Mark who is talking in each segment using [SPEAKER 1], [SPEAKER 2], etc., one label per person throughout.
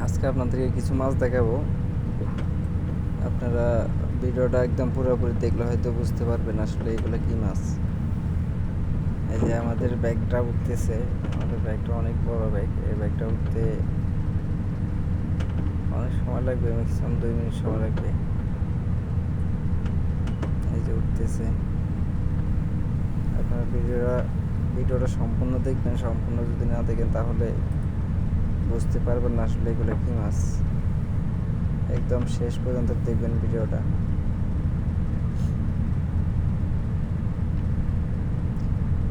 [SPEAKER 1] আজকে আপনাদেরকে কিছু মাছ দেখাবো। আপনারা ভিডিওটা একদম পুরোপুরি দেখলে হয়তো বুঝতে পারবেন আসলে এগুলো কি মাছ। এই যে আমাদের ব্যাগটা উঠতেছে, আমাদের ব্যাগটা অনেক বড় ব্যাগ। এই ব্যাগটা উঠতে অনেক সময় লাগবে, ম্যাক্সিমাম 2 মিনিট সময় লাগবে। এই যে উঠতেছে। আপনারা ভিডিওটা সম্পূর্ণ দেখবেন। সম্পূর্ণ যদি না দেখেন তাহলে বুঝতে পারবেন না আসলে এগুলো কি মাছ। একদম শেষ পর্যন্ত দেখবেন ভিডিওটা।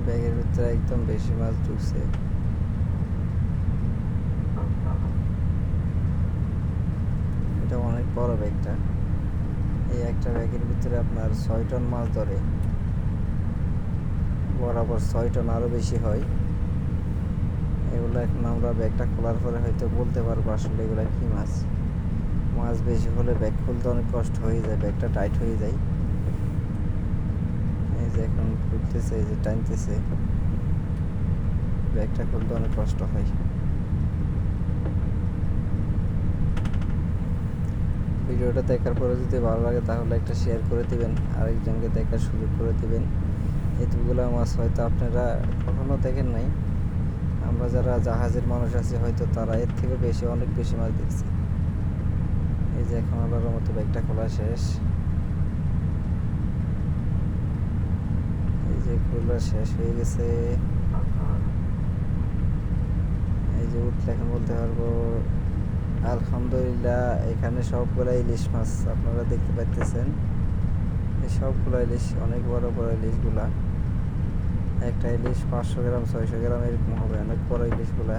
[SPEAKER 1] ব্যাগের ভিতরে একদম বেশি মাছ ঢুকছে। এটা অনেক বড় ব্যাগটা। এই একটা ব্যাগের ভিতরে আপনার 6 টন মাছ ধরে, বরাবর 6 টন, আরও বেশি হয়। এগুলো এখন আমরা ব্যাগটা খোলার পরে হয়তো বলতে পারবো আসলে এগুলো কি মাছ। মাছ বেশি হলে ব্যাগ খুলতে অনেক কষ্ট হয়ে যায়, ব্যাগটা টাইট হয়ে যায়। এই যে এখন খুলতেছে, এই যে টানতেছে, ব্যাগটা খুলতে অনেক কষ্ট হয়। ভিডিওটা দেখার পরে যদি ভালো লাগে তাহলে একটা শেয়ার করে দিবেন, আরেকজনকে দেখার সুযোগ করে দিবেন। এতগুলো মাছ হয়তো আপনারা কখনো দেখেন নাই। আমরা যারা জাহাজের মানুষ আছি হয়তো তারা এর থেকে বেশি, অনেক বেশি মাছ দেখছি। এই যে এখন আল্লাহর মতো ব্যাগটা খোলা শেষ। এই যে খোলা শেষ হয়ে গেছে। এই যে উঠলে এখন বলতে পারবো আলহামদুলিল্লাহ। এখানে সবগুলা ইলিশ মাছ আপনারা দেখতে পাচ্ছেন। এই সবগুলো ইলিশ, অনেক বড় বড় ইলিশগুলা। একটা ইলিশ 500 গ্রাম 600 গ্রাম এরকম হবে, অনেক বড় ইলিশগুলা।